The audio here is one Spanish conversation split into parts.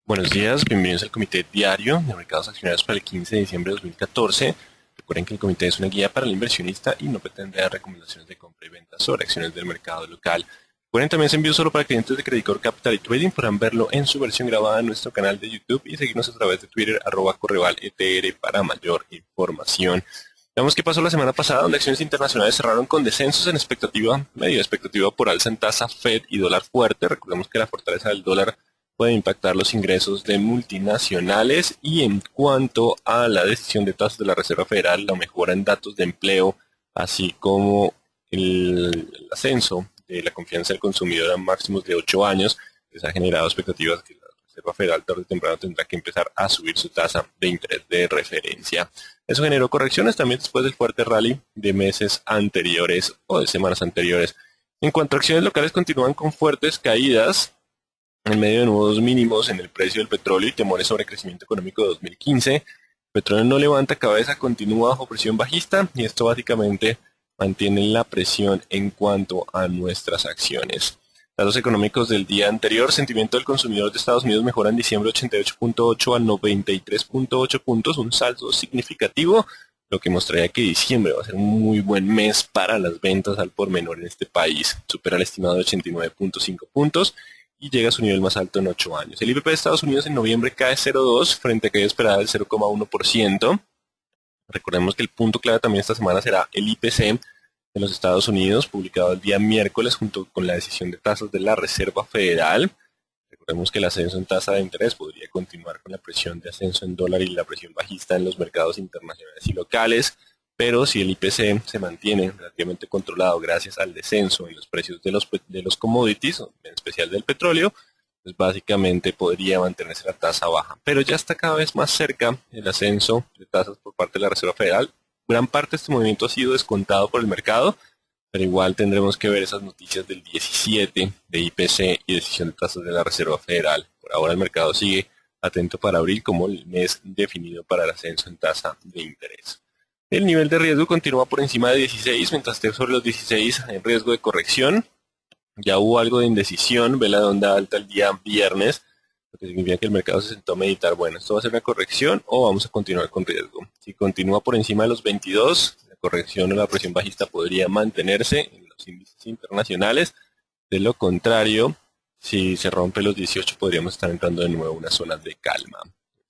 Buenos días, bienvenidos al Comité Diario de Mercados Accionarios para el 15 de diciembre de 2014. Recuerden que el comité es una guía para el inversionista y no pretende dar recomendaciones de compra y venta sobre acciones del mercado local. Recuerden también se envió solo para clientes de Credicor Capital y Trading. Podrán verlo en su versión grabada en nuestro canal de YouTube y seguirnos a través de Twitter @correvaletr para mayor información. Veamos qué pasó la semana pasada, donde acciones internacionales cerraron con descensos en expectativa, medio expectativa por alza en tasa Fed y dólar fuerte. Recordemos que la fortaleza del dólar puede impactar los ingresos de multinacionales. Y en cuanto a la decisión de tasas de la Reserva Federal, la mejora en datos de empleo, así como el ascenso de la confianza del consumidor a máximos de 8 años, les ha generado expectativas que la Reserva Federal tarde o temprano tendrá que empezar a subir su tasa de interés de referencia. Eso generó correcciones también después del fuerte rally de meses anteriores o de semanas anteriores. En cuanto a acciones locales, continúan con fuertes caídas en medio de nuevos mínimos en el precio del petróleo y temores sobre crecimiento económico de 2015. El petróleo no levanta cabeza, continúa bajo presión bajista y esto básicamente mantiene la presión en cuanto a nuestras acciones. Datos económicos del día anterior: sentimiento del consumidor de Estados Unidos mejora en diciembre 88.8 a 93.8 puntos, un salto significativo, lo que mostraría que diciembre va a ser un muy buen mes para las ventas al por menor en este país. Supera el estimado de 89.5 puntos y llega a su nivel más alto en 8 años. El IPP de Estados Unidos en noviembre cae 0,2 frente a caída esperada del 0,1%. Recordemos que el punto clave también esta semana será el IPC de los Estados Unidos, publicado el día miércoles junto con la decisión de tasas de la Reserva Federal. Recordemos que el ascenso en tasa de interés podría continuar con la presión de ascenso en dólar y la presión bajista en los mercados internacionales y locales, pero si el IPC se mantiene relativamente controlado gracias al descenso en los precios de los commodities, en especial del petróleo, pues básicamente podría mantenerse la tasa baja. Pero ya está cada vez más cerca el ascenso de tasas por parte de la Reserva Federal. Gran parte de este movimiento ha sido descontado por el mercado, pero igual tendremos que ver esas noticias del 17 de IPC y decisión de tasas de la Reserva Federal. Por ahora el mercado sigue atento para abril como el mes definido para el ascenso en tasa de interés. El nivel de riesgo continúa por encima de 16, mientras esté sobre los 16 hay riesgo de corrección. Ya hubo algo de indecisión, vela de onda alta el día viernes, lo que significa que el mercado se sentó a meditar, bueno, ¿esto va a ser una corrección o vamos a continuar con riesgo? Si continúa por encima de los 22, la corrección o la presión bajista podría mantenerse en los índices internacionales. De lo contrario, si se rompe los 18, podríamos estar entrando de nuevo a una zona de calma,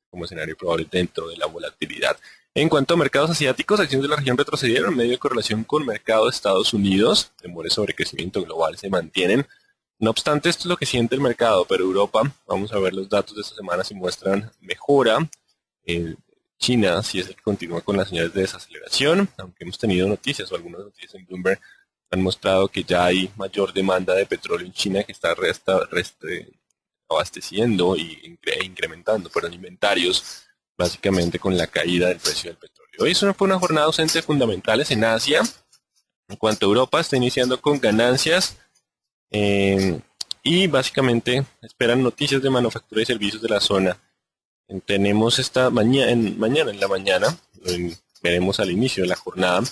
como escenario probable dentro de la volatilidad. En cuanto a mercados asiáticos, acciones de la región retrocedieron en medio de correlación con mercado de Estados Unidos. Temores sobre crecimiento global se mantienen. No obstante, esto es lo que siente el mercado, pero Europa, vamos a ver los datos de esta semana si muestran mejora. China, si es el que continúa con las señales de desaceleración, aunque hemos tenido noticias o algunas noticias en Bloomberg han mostrado que ya hay mayor demanda de petróleo en China que está abasteciendo e incrementando inventarios, básicamente con la caída del precio del petróleo. Hoy eso fue una jornada ausente de fundamentales en Asia. En cuanto a Europa, está iniciando con ganancias y básicamente esperan noticias de manufactura y servicios de la zona. Tenemos esta mañana en la mañana, veremos al inicio de la jornada,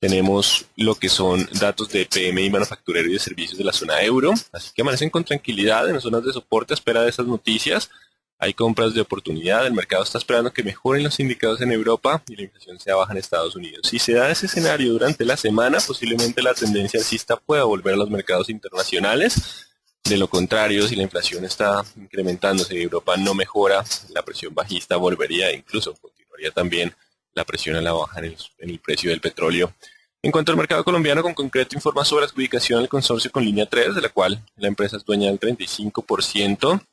tenemos lo que son datos de PMI manufacturero y de servicios de la zona euro, así que amanecen con tranquilidad en las zonas de soporte a espera de esas noticias. Hay compras de oportunidad, el mercado está esperando que mejoren los indicadores en Europa y la inflación sea baja en Estados Unidos. Si se da ese escenario durante la semana, posiblemente la tendencia alcista pueda volver a los mercados internacionales. De lo contrario, si la inflación está incrementándose y Europa no mejora, la presión bajista volvería, incluso continuaría también la presión a la baja en el precio del petróleo. En cuanto al mercado colombiano, con concreto informa sobre la adjudicación del consorcio con línea 3, de la cual la empresa es dueña del 35%,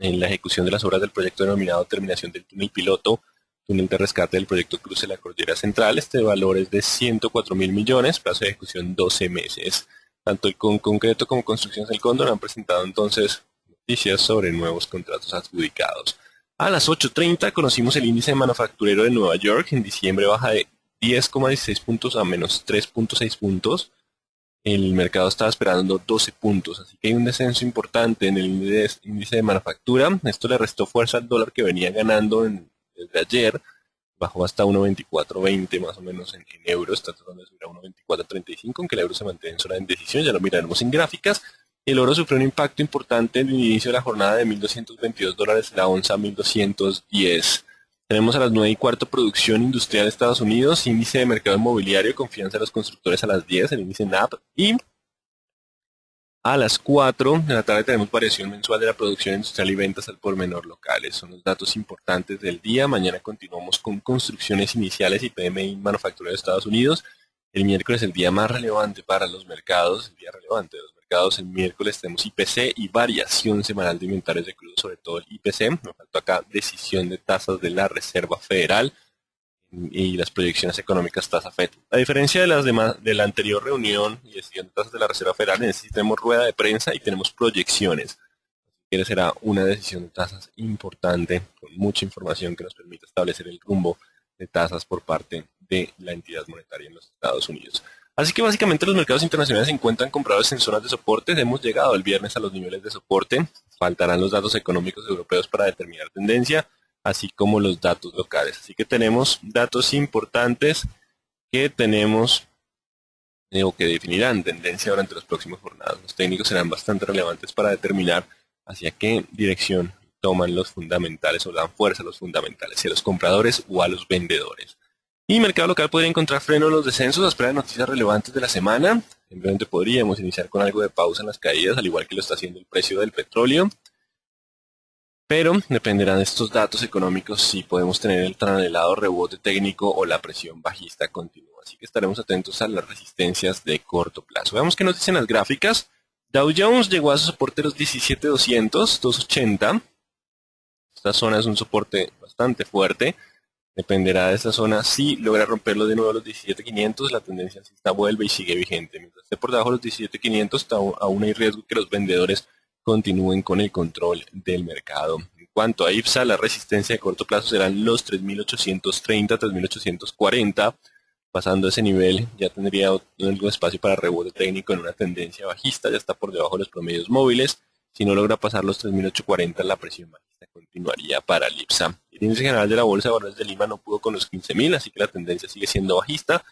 en la ejecución de las obras del proyecto denominado terminación del túnel piloto, túnel de rescate del proyecto Cruce de la Cordillera Central. Este valor es de 104.000 millones, plazo de ejecución 12 meses. Tanto el concreto como Construcciones del Cóndor han presentado entonces noticias sobre nuevos contratos adjudicados. A las 8:30 conocimos el índice manufacturero de Nueva York. En diciembre baja de 10,16 puntos a menos 3,6 puntos. El mercado estaba esperando 12 puntos, así que hay un descenso importante en el índice de manufactura. Esto le restó fuerza al dólar, que venía ganando desde ayer. Bajó hasta 1.2420 más o menos en euros, está tratando de subir a 1.2435, aunque el euro se mantiene en zona de indecisión, ya lo miraremos en gráficas. El oro sufrió un impacto importante en el inicio de la jornada de $1.222 la onza a 1.210. Tenemos a las 9:15 producción industrial de Estados Unidos, índice de mercado inmobiliario, confianza de los constructores a las 10, el índice NAP, y a las 4 de la tarde tenemos variación mensual de la producción industrial y ventas al por menor locales. Son los datos importantes del día. Mañana continuamos con construcciones iniciales y PMI manufacturero de Estados Unidos. El miércoles el día más relevante para los mercados, el día relevante de los mercados. El miércoles tenemos IPC y variación semanal de inventarios de crudo, sobre todo el IPC. Nos faltó acá decisión de tasas de la Reserva Federal y las proyecciones económicas tasa FED. A diferencia de las de la anterior reunión y decisión de tasas de la Reserva Federal, necesitamos rueda de prensa y tenemos proyecciones. Que será una decisión de tasas importante, con mucha información que nos permita establecer el rumbo de tasas por parte de la entidad monetaria en los Estados Unidos. Así que básicamente los mercados internacionales se encuentran comprados en zonas de soporte. Hemos llegado el viernes a los niveles de soporte. Faltarán los datos económicos europeos para determinar tendencia, así como los datos locales. Así que tenemos datos importantes que tenemos o que definirán tendencia durante las próximas jornadas. Los técnicos serán bastante relevantes para determinar hacia qué dirección toman los fundamentales o dan fuerza a los fundamentales, si a los compradores o a los vendedores. Y mercado local podría encontrar freno en los descensos a espera de noticias relevantes de la semana. Simplemente podríamos iniciar con algo de pausa en las caídas, al igual que lo está haciendo el precio del petróleo. Pero dependerán de estos datos económicos si podemos tener el tan anhelado rebote técnico o la presión bajista continua. Así que estaremos atentos a las resistencias de corto plazo. Veamos qué nos dicen las gráficas. Dow Jones llegó a su soporte de los 17.200, 280. Esta zona es un soporte bastante fuerte. Dependerá de esta zona. Si logra romperlo de nuevo a los 17.500, la tendencia alcista vuelve y sigue vigente. Mientras esté por debajo de los 17.500, aún hay riesgo que los vendedores continúen con el control del mercado. En cuanto a IPSA, la resistencia de corto plazo serán los 3.830, 3.840. Pasando ese nivel, ya tendría algo de espacio para rebote técnico en una tendencia bajista. Ya está por debajo de los promedios móviles. Si no logra pasar los 3.840, la presión bajista continuaría para el IPSA. El índice general de la Bolsa de Valores de Lima no pudo con los 15.000, así que la tendencia sigue siendo bajista.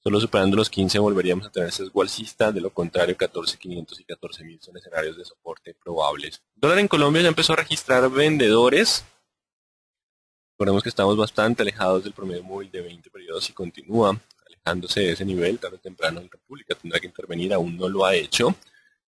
Solo superando los 15 volveríamos a tener sesgo alcista, de lo contrario 14.500 y 14.000 son escenarios de soporte probables. El dólar en Colombia ya empezó a registrar vendedores. Recordemos que estamos bastante alejados del promedio móvil de 20 periodos y continúa alejándose de ese nivel. Tarde o temprano la República tendrá que intervenir, aún no lo ha hecho,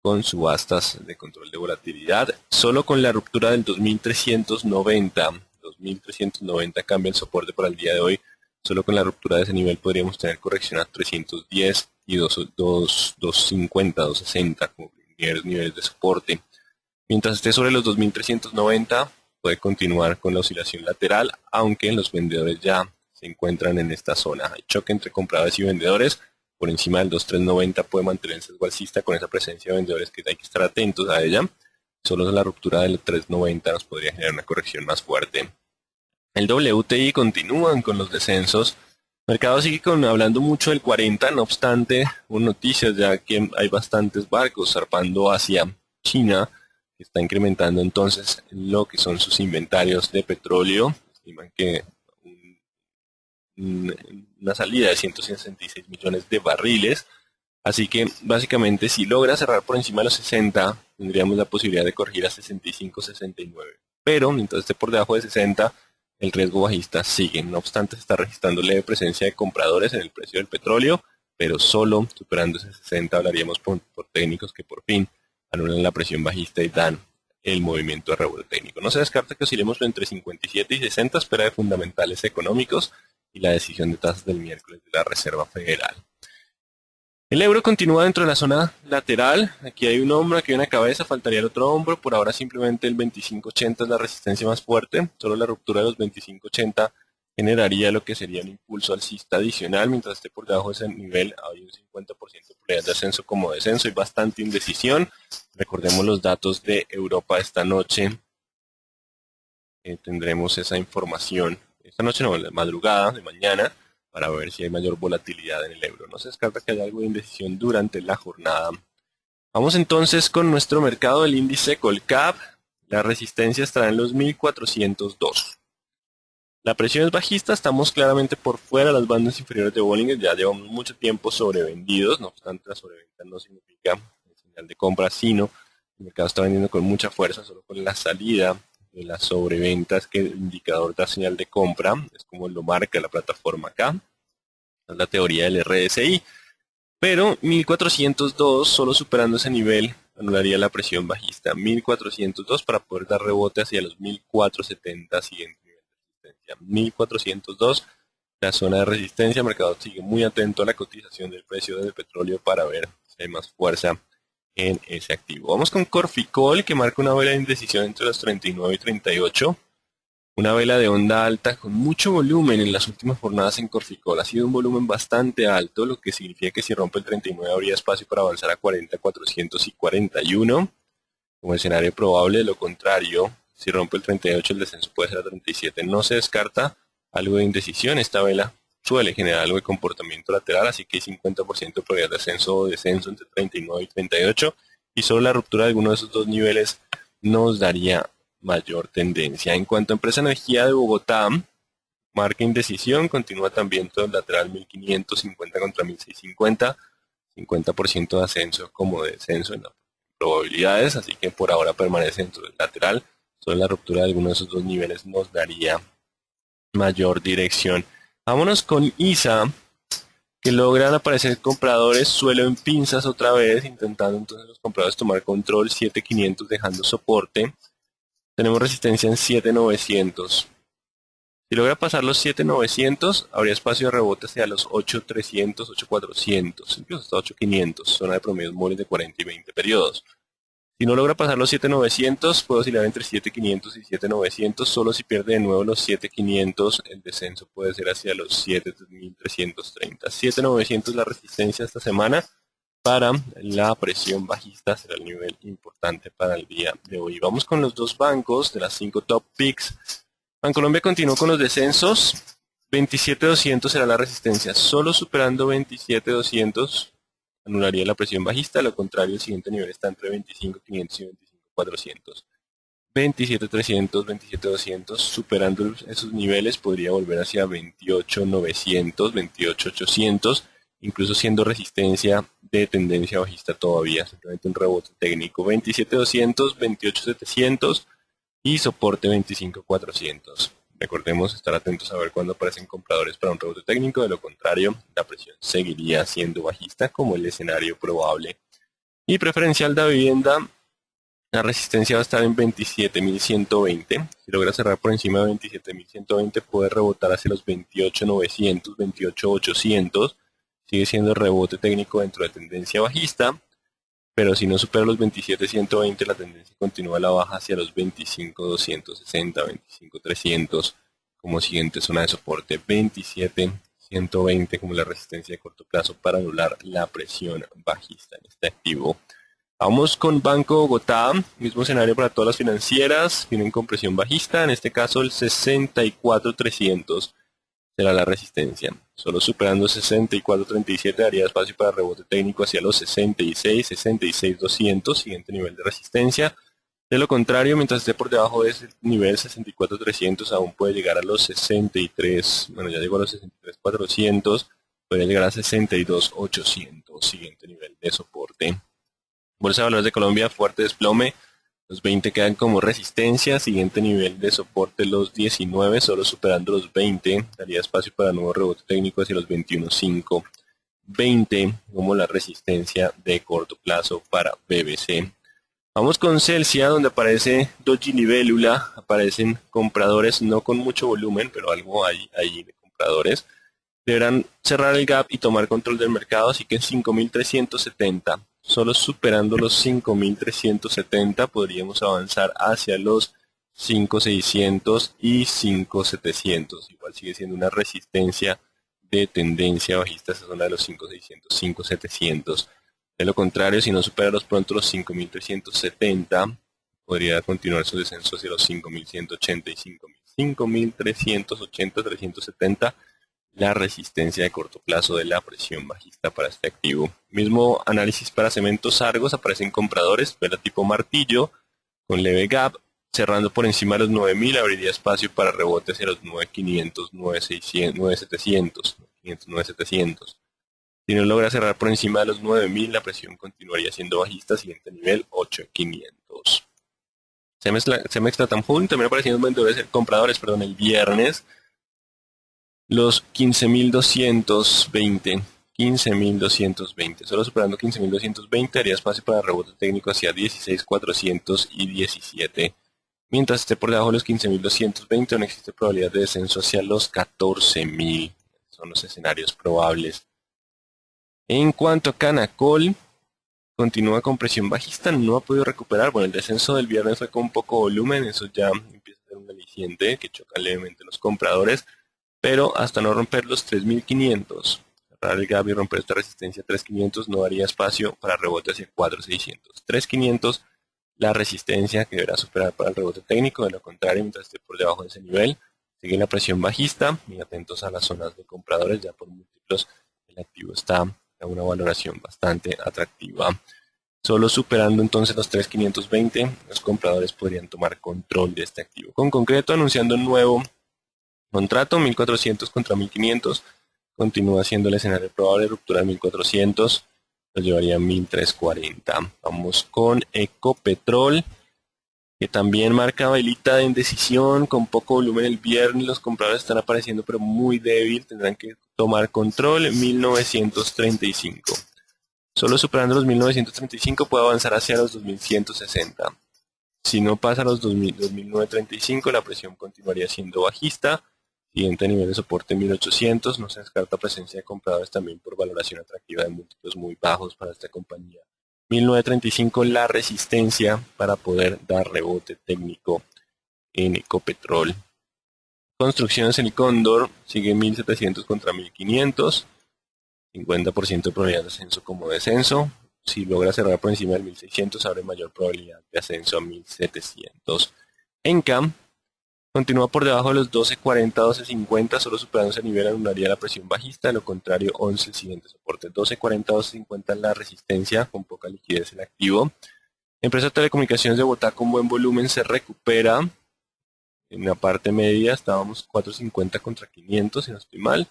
con subastas de control de volatilidad. Solo con la ruptura del 2.390 cambia el soporte para el día de hoy. Solo con la ruptura de ese nivel podríamos tener corrección a 310 y 250, 260 como niveles de soporte. Mientras esté sobre los 2.390 puede continuar con la oscilación lateral, aunque los vendedores ya se encuentran en esta zona. Hay choque entre compradores y vendedores. Por encima del 2.390 puede mantenerse el alcista con esa presencia de vendedores que hay que estar atentos a ella. Solo la ruptura del 3.90 nos podría generar una corrección más fuerte. El WTI continúan con los descensos. El mercado sigue hablando mucho del 40, no obstante, hubo noticias ya que hay bastantes barcos zarpando hacia China, que está incrementando entonces lo que son sus inventarios de petróleo. Estiman que una salida de 166 millones de barriles. Así que básicamente si logra cerrar por encima de los 60, tendríamos la posibilidad de corregir a 65, 69. Pero mientras esté por debajo de 60, el riesgo bajista sigue. No obstante, se está registrando leve presencia de compradores en el precio del petróleo, pero solo superando ese 60 hablaríamos por técnicos que por fin anulan la presión bajista y dan el movimiento de rebote técnico. No se descarta que oscilemos entre 57 y 60, espera de fundamentales económicos y la decisión de tasas del miércoles de la Reserva Federal. El euro continúa dentro de la zona lateral. Aquí hay un hombro, aquí hay una cabeza, faltaría el otro hombro. Por ahora simplemente el 25.80 es la resistencia más fuerte. Solo la ruptura de los 25.80 generaría lo que sería un impulso alcista adicional. Mientras esté por debajo de ese nivel, hay un 50% de probabilidad de ascenso como descenso y bastante indecisión. Recordemos los datos de Europa esta noche. Tendremos esa información. Esta noche no, la madrugada de mañana, para ver si hay mayor volatilidad en el euro. No se descarta que haya algo de indecisión durante la jornada. Vamos entonces con nuestro mercado del índice Colcap. La resistencia estará en los 1402. La presión es bajista, estamos claramente por fuera de las bandas inferiores de Bollinger, ya llevamos mucho tiempo sobrevendidos, no obstante la sobreventa no significa señal de compra, sino El mercado está vendiendo con mucha fuerza, solo con la salida de las sobreventas que el indicador da señal de compra, es como lo marca la plataforma acá, es la teoría del RSI, pero 1402, solo superando ese nivel, anularía la presión bajista. 1402 para poder dar rebote hacia los 1470 siguiente nivel de resistencia. 1402, la zona de resistencia. El mercado sigue muy atento a la cotización del precio del petróleo para ver si hay más fuerza en ese activo. Vamos con Corficol, que marca una vela de indecisión entre los 39 y 38. Una vela de onda alta con mucho volumen en las últimas jornadas en Corficol. Ha sido un volumen bastante alto, lo que significa que si rompe el 39 habría espacio para avanzar a 40, 400 y 41. Como escenario probable, de lo contrario, si rompe el 38 el descenso puede ser a 37. No se descarta algo de indecisión. Esta vela suele generar algo de comportamiento lateral, así que hay 50% de probabilidad de ascenso o descenso entre 39 y 38. Y solo la ruptura de alguno de esos dos niveles nos daría mayor tendencia. En cuanto a Empresa Energía de Bogotá, marca indecisión, continúa también todo el lateral 1550 contra 1650, 50% de ascenso como de descenso en las probabilidades, así que por ahora permanece dentro del lateral. Solo la ruptura de alguno de esos dos niveles nos daría mayor dirección. Vámonos con ISA, que logran aparecer compradores, suelo en pinzas otra vez, intentando entonces los compradores tomar control, 7500 dejando soporte. Tenemos resistencia en 7900. Si logra pasar los 7900, habría espacio de rebote hacia los 8300, 8400, incluso hasta 8500, zona de promedios móviles de 40 y 20 periodos. Si no logra pasar los 7900, puede oscilar entre 7500 y 7900, solo si pierde de nuevo los 7500, el descenso puede ser hacia los 7330. 7900 la resistencia esta semana. Para la presión bajista será el nivel importante para el día de hoy. Vamos con los dos bancos de las 5 top picks. Bancolombia continuó con los descensos. 27.200 será la resistencia. Solo superando 27.200 anularía la presión bajista. A lo contrario, el siguiente nivel está entre 25.500 y 25.400. 27.300, 27.200, superando esos niveles podría volver hacia 28.900, 28.800, incluso siendo resistencia de tendencia bajista todavía, simplemente un rebote técnico. 27.200, 28.700 y soporte 25.400. Recordemos estar atentos a ver cuándo aparecen compradores para un rebote técnico, de lo contrario la presión seguiría siendo bajista como el escenario probable. Y preferencial de vivienda, la resistencia va a estar en 27.120. Si logra cerrar por encima de 27.120 puede rebotar hacia los 28.900, 28.800. Sigue siendo el rebote técnico dentro de tendencia bajista. Pero si no supera los 27.120, la tendencia continúa a la baja hacia los 25.260, 25.300 como siguiente zona de soporte. 27.120 como la resistencia de corto plazo para anular la presión bajista en este activo. Vamos con Banco Bogotá, mismo escenario para todas las financieras, vienen con presión bajista, en este caso el 64.300 será la resistencia. Solo superando 64.37 daría espacio para rebote técnico hacia los 66, 66.200, siguiente nivel de resistencia. De lo contrario, mientras esté por debajo de ese nivel 64.300, aún puede llegar a los 63, bueno ya llegó a los 63.400, podría llegar a 62.800, siguiente nivel de soporte. Bolsa de Valores de Colombia, fuerte desplome, los 20 quedan como resistencia, siguiente nivel de soporte los 19, solo superando los 20, daría espacio para nuevo rebote técnico hacia los 21.5, 20 como la resistencia de corto plazo para BBC. Vamos con Celsia, donde aparece Doji Libélula, aparecen compradores no con mucho volumen, pero algo hay ahí de compradores. Deberán cerrar el gap y tomar control del mercado, así que en 5.370, solo superando los 5.370 podríamos avanzar hacia los 5.600 y 5.700. Igual sigue siendo una resistencia de tendencia bajista esa zona de los 5.600, 5.700. De lo contrario, si no supera pronto los 5.370, podría continuar su descenso hacia los 5.180 y 5.380, 370. La resistencia de corto plazo de la presión bajista para este activo. Mismo análisis para cementos Argos, aparecen compradores, vela tipo martillo, con leve gap, cerrando por encima de los 9.000, abriría espacio para rebote hacia los 9.500, 9.600, 9.700, 9.700. Si no logra cerrar por encima de los 9000, la presión continuaría siendo bajista. Siguiente nivel, 8500. Cemex Latam también aparecieron compradores, el viernes. Los 15.220. 15.220. Solo superando 15.220 haría espacio para rebote técnico hacia 16.417. Mientras esté por debajo de los 15.220, no existe probabilidad de descenso hacia los 14.000. Son los escenarios probables. En cuanto a Canacol, continúa con presión bajista, no ha podido recuperar. Bueno, el descenso del viernes fue con poco volumen, eso ya empieza a ser un aliciente que choca levemente los compradores, pero hasta no romper los 3.500, cerrar el gap y romper esta resistencia 3.500 no daría espacio para rebote hacia 4.600. 3.500 la resistencia que deberá superar para el rebote técnico. De lo contrario, mientras esté por debajo de ese nivel, sigue la presión bajista y atentos a las zonas de compradores. Ya por múltiplos el activo está a una valoración bastante atractiva. Solo superando entonces los 3.520, los compradores podrían tomar control de este activo. Con concreto, anunciando un nuevo contrato, 1.400 contra 1.500. Continúa siendo el escenario probable de ruptura de 1.400. Lo llevaría a 1.340. Vamos con Ecopetrol, que también marca velita de indecisión, con poco volumen el viernes. Los compradores están apareciendo pero muy débil. Tendrán que tomar control. 1.935. Solo superando los 1.935 puede avanzar hacia los 2.160. Si no pasa los 2.935, la presión continuaría siendo bajista. Siguiente nivel de soporte 1.800. No se descarta presencia de compradores también por valoración atractiva de múltiplos muy bajos para esta compañía. 1.935 la resistencia para poder dar rebote técnico en Ecopetrol. Construcciones en Cóndor sigue 1.700 contra 1.500. 50% de probabilidad de ascenso como descenso. Si logra cerrar por encima del 1.600, abre mayor probabilidad de ascenso a 1.700. Encam continúa por debajo de los 12.40, 12.50, solo superando ese nivel anularía la presión bajista. De lo contrario, 11 el siguiente soporte. 12.40, 12.50 la resistencia, con poca liquidez el activo. Empresa de telecomunicaciones de Bogotá con buen volumen se recupera. En la parte media estábamos 4.50 contra 500, si no estoy mal.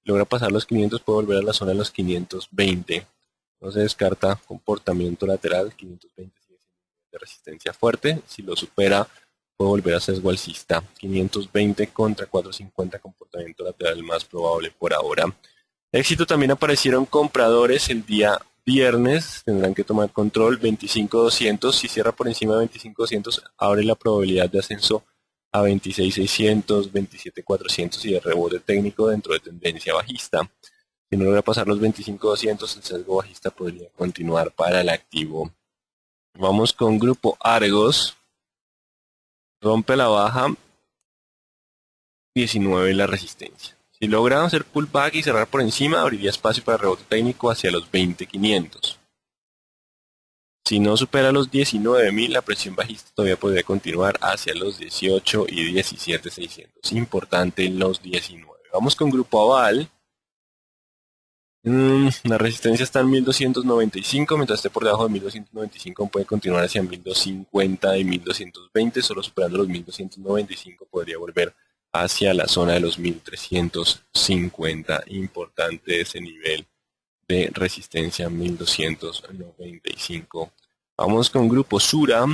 Logra pasar los 500, puede volver a la zona de los 520. No se descarta comportamiento lateral. 520 sigue siendo de resistencia fuerte. Si lo supera, puede volver a sesgo alcista. 520 contra 450, comportamiento lateral más probable por ahora. Éxito, también aparecieron compradores el día viernes. Tendrán que tomar control. 25.200. Si cierra por encima de 25.200, abre la probabilidad de ascenso a 26.600, 27.400 y de rebote técnico dentro de tendencia bajista. Si no logra pasar los 25.200, el sesgo bajista podría continuar para el activo. Vamos con Grupo Argos. Rompe la baja, 19 la resistencia. Si logra hacer pullback y cerrar por encima, abriría espacio para rebote técnico hacia los 20.500. Si no supera los 19.000, la presión bajista todavía podría continuar hacia los 18 y 17.600. Importante los 19. Vamos con Grupo Aval. La resistencia está en 1.295. Mientras esté por debajo de 1.295 puede continuar hacia 1.250 y 1.220. Solo superando los 1.295 podría volver hacia la zona de los 1.350. Importante ese nivel de resistencia 1.295. Vamos con Grupo Sura.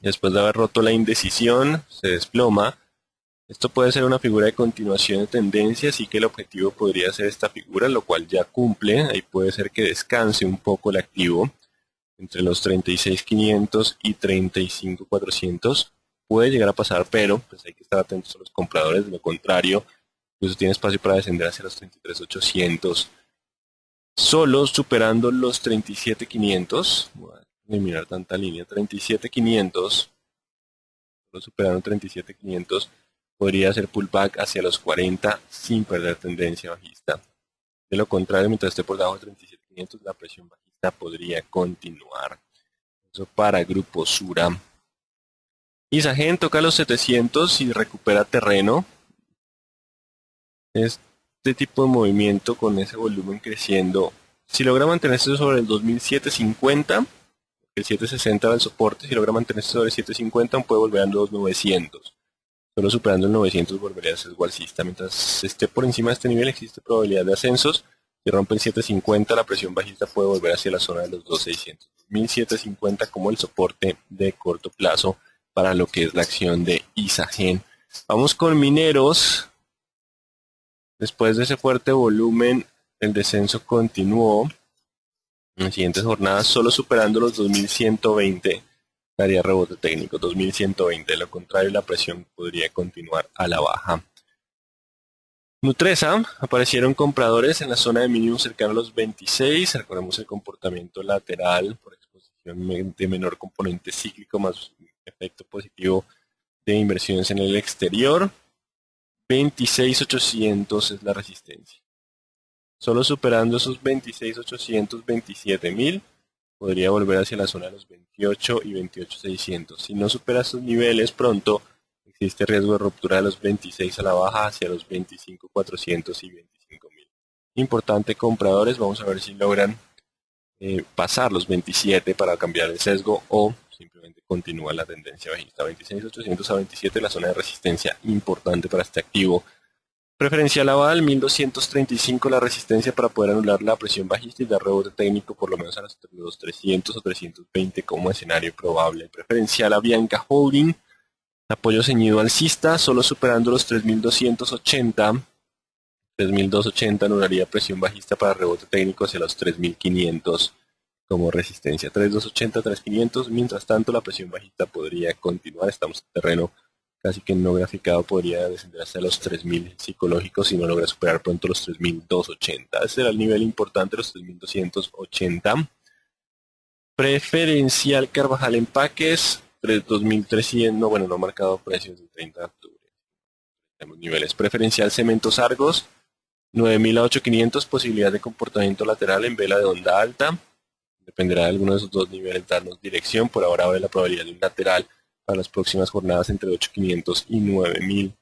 Después de haber roto la indecisión, se desploma. Esto puede ser una figura de continuación de tendencia, así que el objetivo podría ser esta figura, lo cual ya cumple. Ahí puede ser que descanse un poco el activo entre los 36.500 y 35.400. Puede llegar a pasar, pero pues hay que estar atentos a los compradores. De lo contrario, incluso tiene espacio para descender hacia los 33.800. Solo superando los 37.500. Voy a eliminar tanta línea. 37.500. Solo superando 37.500. Podría hacer pullback hacia los 40 sin perder tendencia bajista. De lo contrario, mientras esté por debajo de 37.500, la presión bajista podría continuar. Eso para Grupo Sura. Isagen toca los 700 y recupera terreno. Este tipo de movimiento con ese volumen creciendo, si logra mantenerse sobre el 2.750, el 760 va el soporte. Si logra mantenerse sobre el 750, puede volver a los 900. Solo superando el 900 volvería a ser sesgo alcista. Mientras esté por encima de este nivel, existe probabilidad de ascensos. Si rompe el 750, la presión bajista puede volver hacia la zona de los 2600. 1750 como el soporte de corto plazo para lo que es la acción de Isagen. Vamos con mineros. Después de ese fuerte volumen, el descenso continuó. En las siguientes jornadas, solo superando los 2120, daría rebote técnico. 2120, de lo contrario, la presión podría continuar a la baja. Nutresa, aparecieron compradores en la zona de mínimo cercano a los 26. Recordemos el comportamiento lateral por exposición de menor componente cíclico más efecto positivo de inversiones en el exterior. 26.800 es la resistencia. Solo superando esos 26.800, 27.000, podría volver hacia la zona de los 28 y 28.600. Si no supera estos niveles pronto, existe riesgo de ruptura de los 26 a la baja hacia los 25.400 y 25.000. Importante compradores, vamos a ver si logran pasar los 27 para cambiar el sesgo o simplemente continúa la tendencia bajista. 26.800 a 27, la zona de resistencia importante para este activo. Preferencial aval, 1235 la resistencia para poder anular la presión bajista y dar rebote técnico por lo menos a los 300 o 320 como escenario probable. Preferencial Avianca Holding, apoyo ceñido alcista, solo superando los 3280. 3280 anularía presión bajista para rebote técnico hacia los 3500 como resistencia. 3280, 3500, mientras tanto la presión bajista podría continuar, estamos en terreno casi que no graficado, podría descender hasta los 3000 psicológicos si no logra superar pronto los 3280. Ese será el nivel importante, los 3280. Preferencial Carvajal Empaques, 2300, bueno, no ha marcado precios del 30 de octubre. Tenemos niveles. Preferencial Cementos Argos, 9000 a 8500, posibilidad de comportamiento lateral en vela de onda alta. Dependerá de alguno de esos dos niveles darnos dirección. Por ahora ve la probabilidad de un lateral para las próximas jornadas entre 8500 y 9000.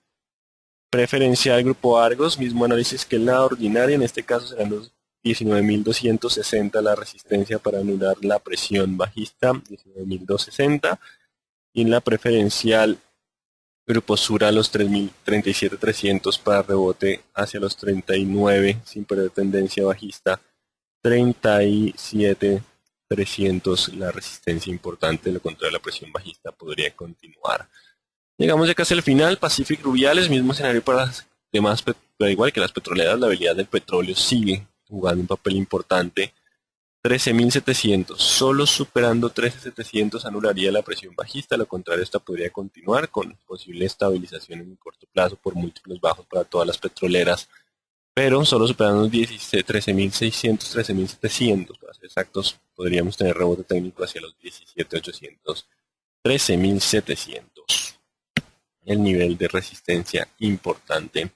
Preferencial Grupo Argos, mismo análisis que en la ordinaria, en este caso serán los 19.260 la resistencia para anular la presión bajista, 19.260, y en la preferencial Grupo Sura los 37.300 para rebote hacia los 39 sin perder tendencia bajista, 37.300 la resistencia importante, lo contrario la presión bajista podría continuar. Llegamos ya casi al final. Pacific Rubiales, mismo escenario para las demás, pero igual que las petroleras, la habilidad del petróleo sigue jugando un papel importante. 13.700, solo superando 13.700 anularía la presión bajista, lo contrario esta podría continuar con posible estabilización en el corto plazo por múltiplos bajos para todas las petroleras, pero solo superando 13.600, 13.700, para ser exactos, podríamos tener rebote técnico hacia los 17.800, 13.700. El nivel de resistencia importante.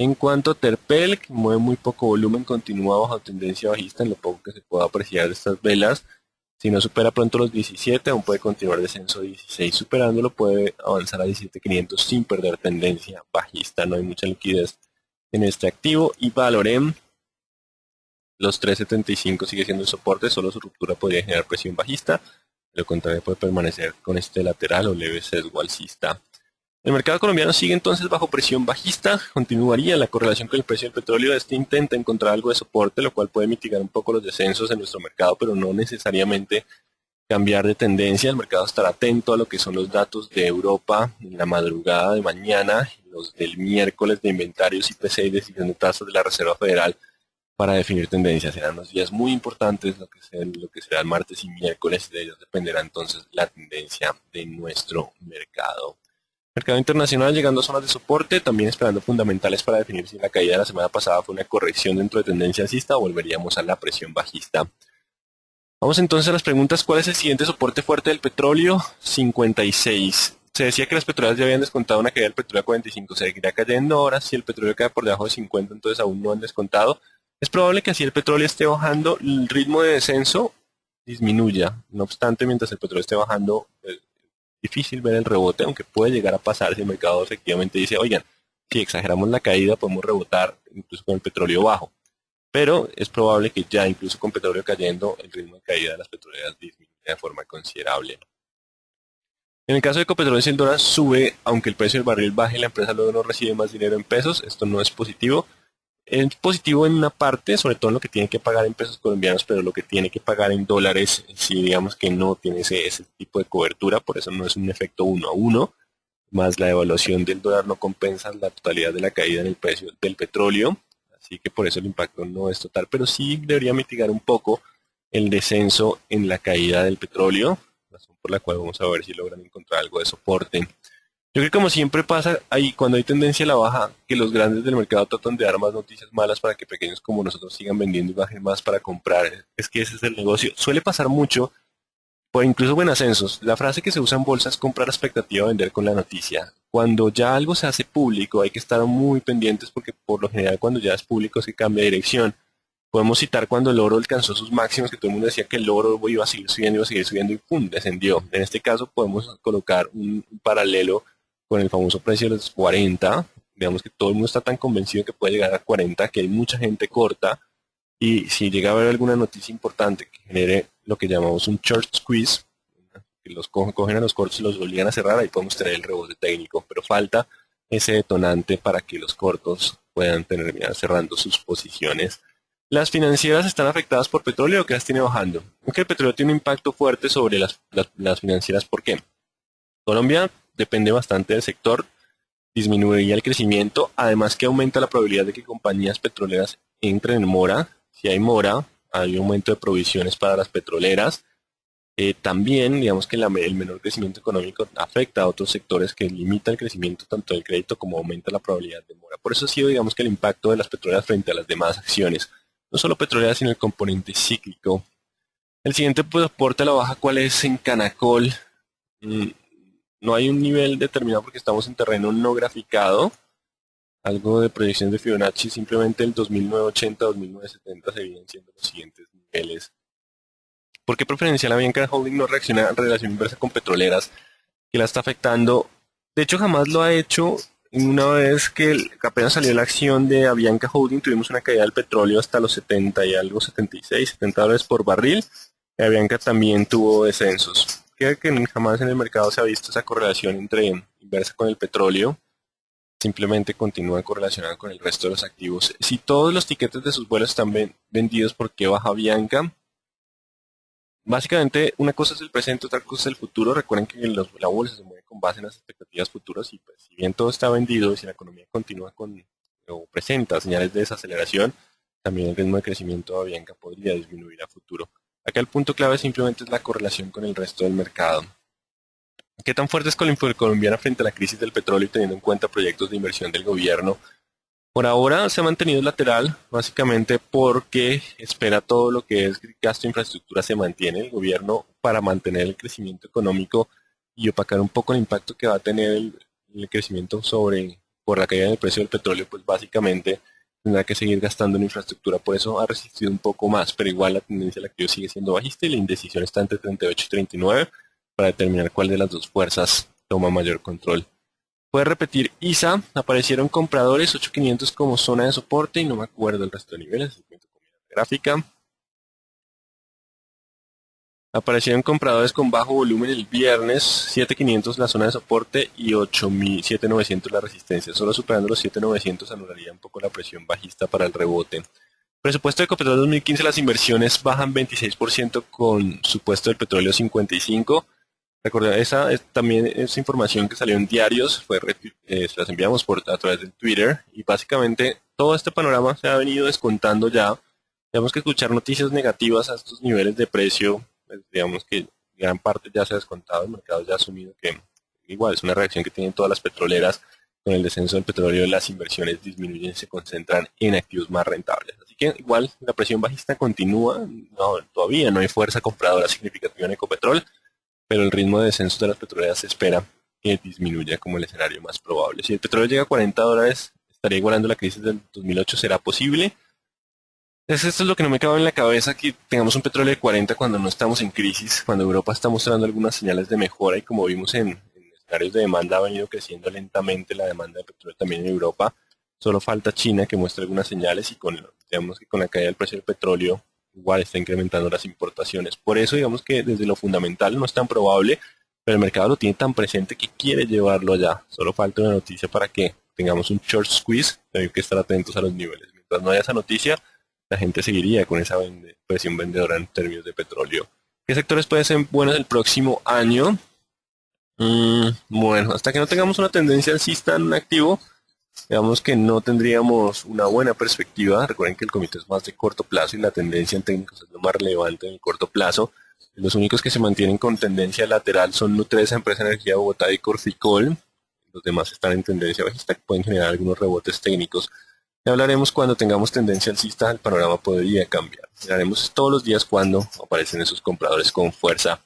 En cuanto a Terpel, que mueve muy poco volumen, continúa bajo tendencia bajista en lo poco que se pueda apreciar de estas velas. Si no supera pronto los 17, aún puede continuar descenso 16. Superándolo puede avanzar a 17.500 sin perder tendencia bajista. No hay mucha liquidez en este activo. Y Valorem, los 3.75 sigue siendo el soporte, solo su ruptura podría generar presión bajista. De lo contrario puede permanecer con este lateral o leve sesgo alcista. El mercado colombiano sigue entonces bajo presión bajista, continuaría la correlación con el precio del petróleo. Este intenta encontrar algo de soporte, lo cual puede mitigar un poco los descensos en nuestro mercado, pero no necesariamente cambiar de tendencia. El mercado estará atento a lo que son los datos de Europa en la madrugada de mañana, los del miércoles de inventarios IPC y decisión de tasas de la Reserva Federal para definir tendencias. Serán unos días muy importantes lo que será el martes y miércoles, de ellos dependerá entonces la tendencia de nuestro mercado. Mercado internacional llegando a zonas de soporte, también esperando fundamentales para definir si la caída de la semana pasada fue una corrección dentro de tendencia alcista o volveríamos a la presión bajista. Vamos entonces a las preguntas. ¿Cuál es el siguiente soporte fuerte del petróleo? 56. Se decía que las petroleras ya habían descontado una caída del petróleo a 45. ¿Seguirá cayendo ahora? Si el petróleo cae por debajo de 50, entonces aún no han descontado. Es probable que así el petróleo esté bajando, el ritmo de descenso disminuya. No obstante, mientras el petróleo esté bajando, difícil ver el rebote, aunque puede llegar a pasar si el mercado efectivamente dice, oigan, si exageramos la caída podemos rebotar incluso con el petróleo bajo. Pero es probable que ya incluso con petróleo cayendo el ritmo de caída de las petroleras disminuya de forma considerable. En el caso de Ecopetrol, si el dólar sube, aunque el precio del barril baje, la empresa luego no recibe más dinero en pesos. Esto no es positivo. Es positivo en una parte, sobre todo en lo que tiene que pagar en pesos colombianos, pero lo que tiene que pagar en dólares, sí digamos que no tiene ese tipo de cobertura, por eso no es un efecto uno a uno, más la devaluación del dólar no compensa la totalidad de la caída en el precio del petróleo, así que por eso el impacto no es total, pero sí debería mitigar un poco el descenso en la caída del petróleo, razón por la cual vamos a ver si logran encontrar algo de soporte. Yo creo que como siempre pasa ahí cuando hay tendencia a la baja, que los grandes del mercado tratan de dar más noticias malas para que pequeños como nosotros sigan vendiendo y bajen más para comprar. Es que ese es el negocio. Suele pasar mucho, por incluso en ascensos. La frase que se usa en bolsa es comprar a expectativa, vender con la noticia. Cuando ya algo se hace público hay que estar muy pendientes porque por lo general cuando ya es público se cambia de dirección. Podemos citar cuando el oro alcanzó sus máximos, que todo el mundo decía que el oro iba a seguir subiendo y ¡pum! Descendió. En este caso podemos colocar un paralelo con el famoso precio de los 40. Digamos que todo el mundo está tan convencido que puede llegar a 40, que hay mucha gente corta. Y si llega a haber alguna noticia importante que genere lo que llamamos un short squeeze, que los cogen a los cortos y los obligan a cerrar, ahí podemos tener el rebote técnico. Pero falta ese detonante para que los cortos puedan terminar cerrando sus posiciones. Las financieras están afectadas por petróleo, que las tiene bajando. Aunque el petróleo tiene un impacto fuerte sobre las financieras. ¿Por qué? Colombia depende bastante del sector, disminuiría el crecimiento, además que aumenta la probabilidad de que compañías petroleras entren en mora. Si hay mora, hay aumento de provisiones para las petroleras. También, digamos que el menor crecimiento económico afecta a otros sectores que limita el crecimiento tanto del crédito como aumenta la probabilidad de mora. Por eso ha sido, digamos que el impacto de las petroleras frente a las demás acciones. No solo petroleras, sino el componente cíclico. El siguiente pues, aporte a la baja, ¿cuál es en Canacol? Mm, no hay un nivel determinado porque estamos en terreno no graficado. Algo de proyección de Fibonacci, simplemente el 2980-2970 se vienen siendo los siguientes niveles. ¿Por qué preferencial Avianca Holding no reacciona en relación inversa con petroleras que la está afectando? De hecho, jamás lo ha hecho. Una vez que apenas salió la acción de Avianca Holding, tuvimos una caída del petróleo hasta los 70 y algo, 76, 70 dólares por barril. Y Avianca también tuvo descensos. Creo que jamás en el mercado se ha visto esa correlación entre inversa con el petróleo. Simplemente continúa correlacionada con el resto de los activos. Si todos los tiquetes de sus vuelos están vendidos, ¿por qué baja Avianca? Básicamente, una cosa es el presente, otra cosa es el futuro. Recuerden que la bolsa se mueve con base en las expectativas futuras y pues, si bien todo está vendido y si la economía continúa o presenta señales de desaceleración, también el ritmo de crecimiento de Avianca podría disminuir a futuro. Acá el punto clave simplemente es la correlación con el resto del mercado. ¿Qué tan fuerte es Colombiana frente a la crisis del petróleo y teniendo en cuenta proyectos de inversión del gobierno? Por ahora se ha mantenido lateral, básicamente porque espera todo lo que es gasto de infraestructura se mantiene el gobierno para mantener el crecimiento económico y opacar un poco el impacto que va a tener el crecimiento por la caída del precio del petróleo, pues básicamente tendrá que seguir gastando en infraestructura, por eso ha resistido un poco más, pero igual la tendencia del activo sigue siendo bajista y la indecisión está entre 38 y 39 para determinar cuál de las dos fuerzas toma mayor control. Puede repetir ISA, aparecieron compradores 8500 como zona de soporte y no me acuerdo el resto de niveles, gráfica. Aparecieron compradores con bajo volumen el viernes, 7500 la zona de soporte y 7900 la resistencia. Solo superando los 7900 anularía un poco la presión bajista para el rebote. Presupuesto de Ecopetrol 2015, las inversiones bajan 26% con supuesto del petróleo 55%. Recordad, también es información que salió en diarios, se las enviamos a través del Twitter y básicamente todo este panorama se ha venido descontando ya. Tenemos que escuchar noticias negativas a estos niveles de precio, pues, digamos que gran parte ya se ha descontado, el mercado ya ha asumido que igual es una reacción que tienen todas las petroleras, con el descenso del petróleo las inversiones disminuyen y se concentran en activos más rentables. Así que igual la presión bajista continúa, todavía no hay fuerza compradora significativa en Ecopetrol, pero el ritmo de descenso de las petroleras se espera que disminuya como el escenario más probable. Si el petróleo llega a 40 dólares, estaría igualando la crisis del 2008, ¿será posible? Esto es lo que no me cabe en la cabeza, que tengamos un petróleo de 40 cuando no estamos en crisis, cuando Europa está mostrando algunas señales de mejora y como vimos en escenarios de demanda ha venido creciendo lentamente la demanda de petróleo también en Europa. Solo falta China que muestre algunas señales y digamos que con la caída del precio del petróleo igual está incrementando las importaciones. Por eso digamos que desde lo fundamental no es tan probable, pero el mercado lo tiene tan presente que quiere llevarlo allá. Solo falta una noticia para que tengamos un short squeeze, pero hay que estar atentos a los niveles. mientras no haya esa noticia, la gente seguiría con esa presión vendedora en términos de petróleo. ¿Qué sectores pueden ser buenos el próximo año? Bueno, hasta que no tengamos una tendencia alcista en un activo, digamos que no tendríamos una buena perspectiva. Recuerden que el comité es más de corto plazo y la tendencia en técnicos es lo más relevante en el corto plazo. Los únicos que se mantienen con tendencia lateral son Nutresa, Empresa de Energía de Bogotá y Corficol. Los demás están en tendencia bajista, que pueden generar algunos rebotes técnicos. Ya hablaremos cuando tengamos tendencia alcista, el panorama podría cambiar. Miraremos todos los días cuando aparecen esos compradores con fuerza.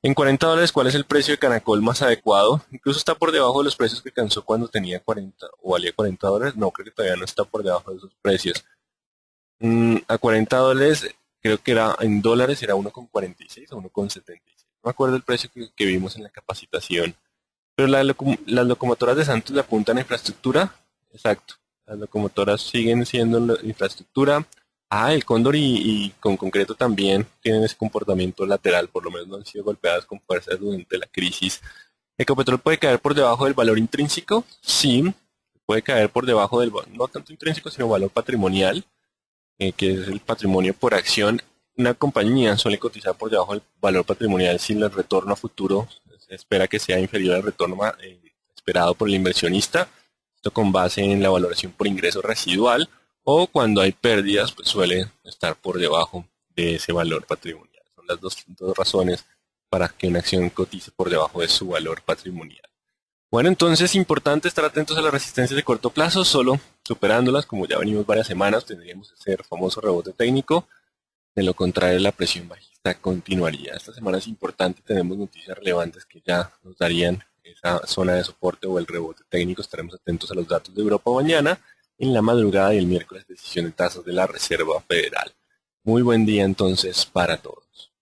En $40, ¿cuál es el precio de Canacol más adecuado? Incluso está por debajo de los precios que alcanzó cuando tenía 40 o valía $40. No, creo que todavía no está por debajo de esos precios. A $40, creo que era en dólares, era 1,46 o 1,76. No me acuerdo el precio que vimos en la capacitación. Pero las locomotoras de Santos le apuntan a infraestructura. Exacto. Las locomotoras siguen siendo infraestructura. El Cóndor y con concreto también tienen ese comportamiento lateral, por lo menos no han sido golpeadas con fuerza durante la crisis. ¿Ecopetrol puede caer por debajo del valor intrínseco? Sí, puede caer por debajo del, no tanto intrínseco, sino valor patrimonial, que es el patrimonio por acción. Una compañía suele cotizar por debajo del valor patrimonial si el retorno a futuro se espera que sea inferior al retorno esperado por el inversionista. Esto con base en la valoración por ingreso residual, o cuando hay pérdidas, pues suele estar por debajo de ese valor patrimonial. Son las dos razones para que una acción cotice por debajo de su valor patrimonial. Bueno, entonces es importante estar atentos a las resistencias de corto plazo. Solo superándolas, como ya venimos varias semanas, tendríamos ese famoso rebote técnico. De lo contrario, la presión bajista continuaría. Esta semana es importante, tenemos noticias relevantes que ya nos darían esa zona de soporte o el rebote técnico. Estaremos atentos a los datos de Europa mañana, en la madrugada, y el miércoles decisión de tasas de la Reserva Federal. Muy buen día entonces para todos.